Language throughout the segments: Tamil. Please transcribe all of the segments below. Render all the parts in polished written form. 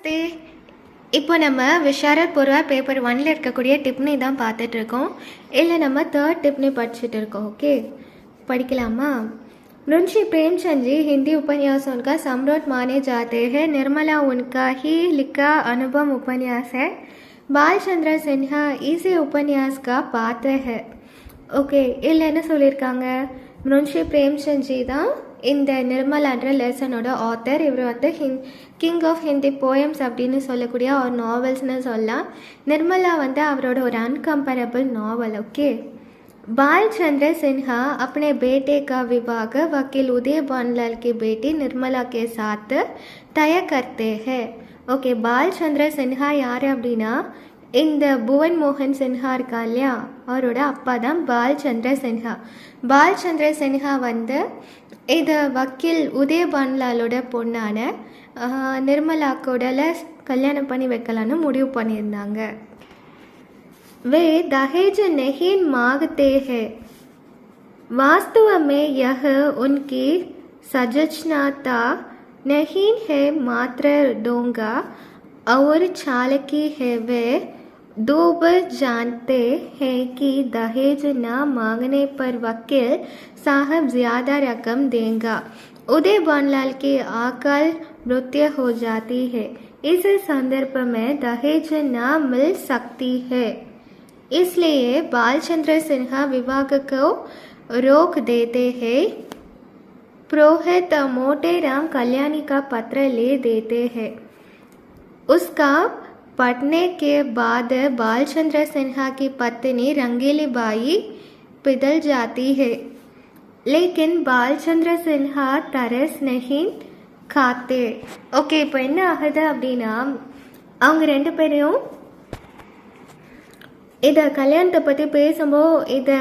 நமஸ்தே. இப்போ நம்ம விஷாரத் பொருவா பேப்பர் 1ல் இருக்கக்கூடிய டிப்னி தான் பார்த்துட்ருக்கோம். இல்லை நம்ம 3rd டிப்னி படிச்சுட்டு இருக்கோம். ஓகே, படிக்கலாமா? मुंशी प्रेमचंद जी हिंदी उपन्यासों का सम्राट माने जाते हैं. निर्मला उनका ही लिखा अनुभव उपन्यास है. बालचंद्र सिन्हा इसी उपन्यास का पात्र है. ஓகே, இதில் என்ன சொல்லியிருக்காங்க? முன்ஷி பிரேம்சந்த் ஜி தான் இந்த நிர்மலான்ற லெசனோட ஆத்தர். இவர் வந்து கிங் ஆஃப் ஹிந்தி போயம்ஸ் அப்படின்னு சொல்லக்கூடிய ஒரு நாவல்ஸ்னு சொல்லலாம். நிர்மலா வந்து அவரோட ஒரு incomparable novel. Okay, Balachandra Sinha अपने बेटे का विवाह वकील उदय बनलाल की बेटी निर्मला के साथ तय करते हैं. ஓகே, பாலச்சந்திர சின்ஹா யார் அப்படின்னா இந்த புவன் மோகன் சின்ஹா இருக்கா இல்லையா, அவரோட அப்பா தான் பாலச்சந்திர சின்ஹா. பாலச்சந்திர சின்ஹா வந்து இது வக்கீல் உதய பன்லாலோட பொண்ணான நிர்மலாக்கோடல கல்யாணம் பண்ணி வைக்கலான்னு முடிவு பண்ணியிருந்தாங்க. वे दहेज नहीं मांगते हैं. वास्तव में यह उनकी सजनता नहीं है, मात्र डोंगा और चालकी है. वे डूब जानते हैं कि दहेज न मांगने पर वकील साहब ज़्यादा रकम देगा. उदय बनलाल की अकाल मृत्यु हो जाती है. इस संदर्भ में दहेज न मिल सकती है, इसलिए बालचंद्र सिन्हा विवाह को रोक देते हैं. पुरोहित मोटेराम कल्याणी का पत्र ले देते हैं. उसका पढ़ने के बाद बालचंद्र सिन्हा की पत्नी रंगीली बाई पिघल जाती है, लेकिन बालचंद्र सिन्हा तरस नहीं खाते. ஓகே, இப்போ என்ன ஆகுது அப்படின்னா அவங்க ரெண்டு பேரையும் இதை கல்யாணத்தை பற்றி பேசும்போது இதை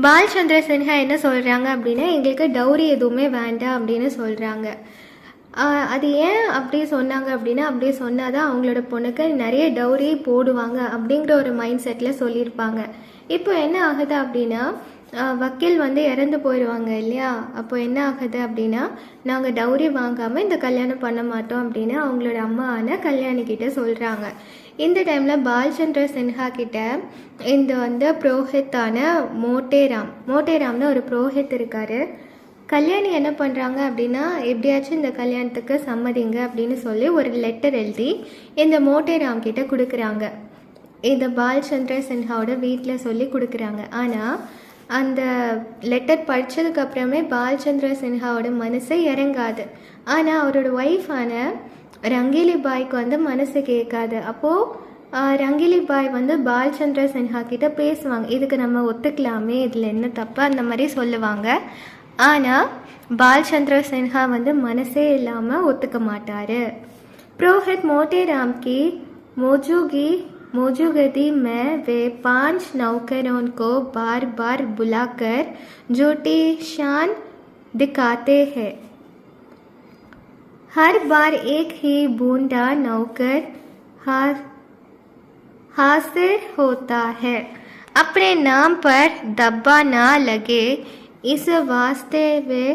பாலச்சந்திர சின்ஹா என்ன சொல்கிறாங்க அப்படின்னா, எங்களுக்கு டௌரி எதுவுமே வேண்டாம் அப்படின்னு சொல்கிறாங்க. அது ஏன் அப்படி சொன்னாங்க அப்படின்னா, அப்படி சொன்னால் தான் அவங்களோட பொண்ணுக்கு நிறைய டௌரி போடுவாங்க அப்படிங்கிற ஒரு மைண்ட் செட்டில் சொல்லியிருப்பாங்க. இப்போ என்ன ஆகுது அப்படின்னா, வக்கீல் வந்து இறந்து போயிடுவாங்க இல்லையா, அப்போ என்ன ஆகுது அப்படின்னா, நாங்கள் டௌரி வாங்காமல் இந்த கல்யாணம் பண்ண மாட்டோம் அப்படின்னு அவங்களோட அம்மாவான கல்யாணிக்கிட்ட சொல்கிறாங்க. இந்த டைமில் பாலச்சந்திர சின்ஹா கிட்ட இந்த வந்து புரோஹித்தான மோட்டேராம்னு ஒரு புரோஹித் இருக்கார். கல்யாணி என்ன பண்ணுறாங்க அப்படின்னா, எப்படியாச்சும் இந்த கல்யாணத்துக்கு சம்மதிங்க அப்படின்னு சொல்லி ஒரு லெட்டர் எழுதி இந்த மோட்டேராம் கிட்ட கொடுக்குறாங்க. இந்த பாலச்சந்திர சின்ஹாவோட வீட்டில் சொல்லி கொடுக்குறாங்க. ஆனால் அந்த லெட்டர் படித்ததுக்கப்புறமே பாலச்சந்திர சின்ஹாவோட மனசு இறங்காது. ஆனால் அவரோட ஒய்ஃபான ரங்கீலி பாய்க்கு வந்து மனசு கேட்காது. அப்போது ரங்கீலி பாய் வந்து பாலச்சந்திர சின்ஹா கிட்ட பேசுவாங்க, இதுக்கு நம்ம ஒத்துக்கலாமே, இதில் என்ன தப்பு அந்த மாதிரி சொல்லுவாங்க. ஆனால் பாலச்சந்திர சின்ஹா வந்து மனசே இல்லாமல் ஒத்துக்க மாட்டார். புரோஹித் मोटेराम की मौजूदगी में वे 5 नौकरों को बार बार बुलाकर झूठी शान दिखाते हैं. हर बार एक ही बूंदा नौकर हासिल होता है. अपने नाम पर दब्बा ना लगे, इस वास्ते वे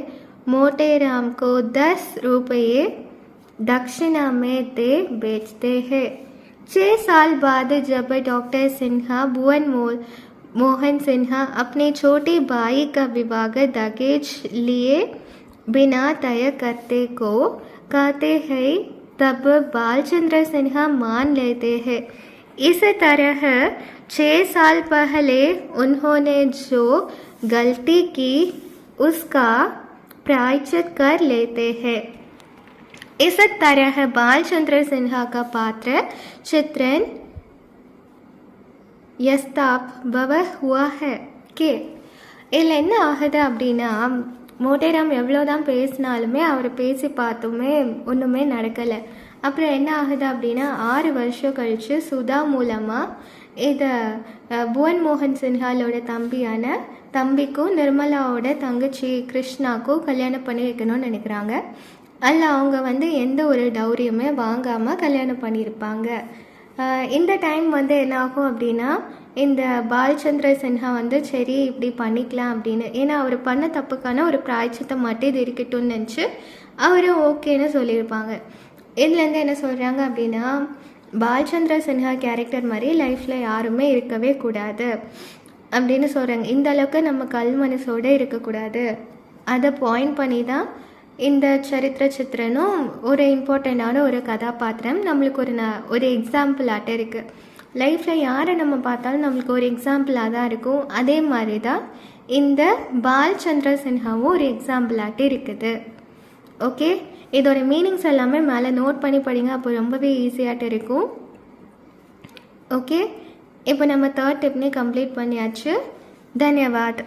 मोटेराम को 10 रुपये दक्षिणा में दे बेचते हैं. 6 साल बाद जब डॉक्टर सिन्हा भुवन मोहन सिन्हा अपनी छोटी भाई का विवाह दहेज लिए बिना तय करते को कहते हैं, तब बालचंद्र सिन्हा मान लेते हैं. इस तरह 6 साल पहले उन्होंने जो गलती की उसका प्रायश्चित कर लेते हैं. इस तरह बालचंद्र सिन्हा का पात्र चित्रण यस्ताप भव हुआ है. के இதில் என்ன ஆகுது அப்படின்னா, மோட்டேராம் எவ்வளோதான் பேசினாலுமே அவரை பேசி பார்த்துமே ஒன்றுமே நடக்கலை. அப்புறம் என்ன ஆகுது அப்படின்னா, 6 வருஷம் கழித்து சுதா மூலமாக இதை புவன் மோகன் சின்ஹாலோட தம்பிக்கும் நிர்மலாவோட தங்கச்சி கிருஷ்ணாக்கும் கல்யாணம் பண்ணி வைக்கணும்னு நினைக்கிறாங்க. அதில் அவங்க வந்து எந்த ஒரு டௌரியுமே வாங்காமல் கல்யாணம் பண்ணியிருப்பாங்க. இந்த டைம் வந்து என்ன ஆகும் அப்படின்னா, இந்த பாலச்சந்திர சின்ஹா வந்து சரி இப்படி பண்ணிக்கலாம் அப்படின்னு, ஏன்னா அவர் பண்ண தப்புக்கான ஒரு பிராய்ச்சித்தை மட்டும் இது இருக்கட்டும்னு நினச்சி அவரும் ஓகேன்னு சொல்லியிருப்பாங்க. இதுலேருந்து என்ன சொல்கிறாங்க அப்படின்னா, பால்சந்திர சின்ஹா கேரக்டர் மாதிரி லைஃப்பில் யாருமே இருக்கவே கூடாது அப்படின்னு சொல்கிறாங்க. இந்த அளவுக்கு நம்ம கல் மனசோடு இருக்கக்கூடாது. அதை பாயிண்ட் பண்ணி தான் இந்த சரித்திர சித்திரனும் ஒரு இம்பார்ட்டண்ட்டான ஒரு கதாபாத்திரம் நம்மளுக்கு ஒரு எக்ஸாம்பிள் ஆட்ட இருக்குது. லைஃப்பில் யாரை நம்ம பார்த்தாலும் நம்மளுக்கு ஒரு எக்ஸாம்பிளாக தான் இருக்கும். அதே மாதிரி தான் இந்த பால்சந்திர சின்ஹாவும் ஒரு எக்ஸாம்பிள் ஆட்டு இருக்குது. ஓகே, இதோட மீனிங்ஸ் எல்லாமே மேலே நோட் பண்ணி படிங்க, அப்போ ரொம்பவே ஈஸியாகிட்டு இருக்கும். ஓகே, இப்போ நம்ம 3rd டிப்னே கம்ப்ளீட் பண்ணியாச்சு. தன்யவாத்.